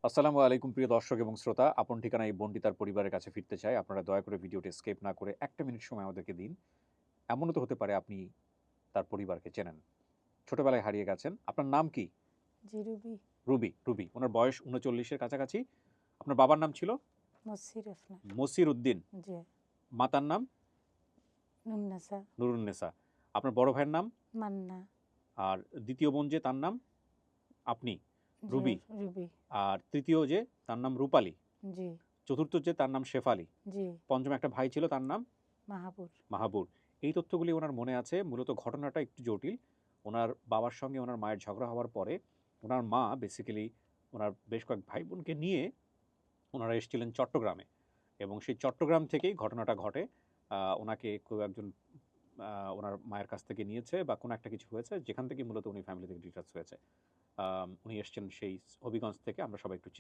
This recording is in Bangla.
আসসালামু আলাইকুম প্রিয় দর্শক এবং শ্রোতা। আপন ঠিকানা এই বোনটি তার পরিবারের কাছে ফিরতে চায়। আপনারা দয়া করে ভিডিওটি স্কিপ না করে ১ টা মিনিট সময় আমাদেরকে দিন। এমনও তো হতে পারে আপনি তার পরিবারকে চেনেন। ছোটবেলায় হারিয়ে গেছেন। আপনার নাম কি? জি, রুবি। রুবি। উনার বয়স ৩৯ এর কাছাকাছি। আপনার বাবার নাম ছিল? মসির আফনান। মসির উদ্দিন। জি। মাতার নাম? নুন্নাসা। নুরুন্নেসা। আপনার বড় ভাইয়ের নাম? মান্না। আর ২য় বোন যে তার নাম? আপনি, জি, রুবি। রুবি। আর ৩য় যে তার নাম রূপালী। জি, ৪র্থ যে তার নাম শেফালী। জি। ৫ম একটা ভাই ছিল তার নাম? মাহাবুর। মাহাবুর। এই তথ্যগুলি উনার মনে আছে। মূলত ঘটনাটা একটু জটিল। উনার বাবার সঙ্গে উনার মায়ের ঝগড়া হওয়ার পরে উনার মা বেসিক্যালি উনার বেশ কয়েক ভাই-বোনকে নিয়ে উনারা এসেছিলেন চট্টগ্রামে এবং সেই চট্টগ্রাম থেকেই ঘটনাটা ঘটে। উনাকে কেউ একজন উনার মায়ের কাছ থেকে নিয়েছে বা কোনো একটা কিছু হয়েছে যেখান থেকে মূলত উনি ফ্যামিলি থেকে ডিটাচ হয়েছে। উনি এসছেন সেই হবিগঞ্জ থেকে। আমরা সবাই একটু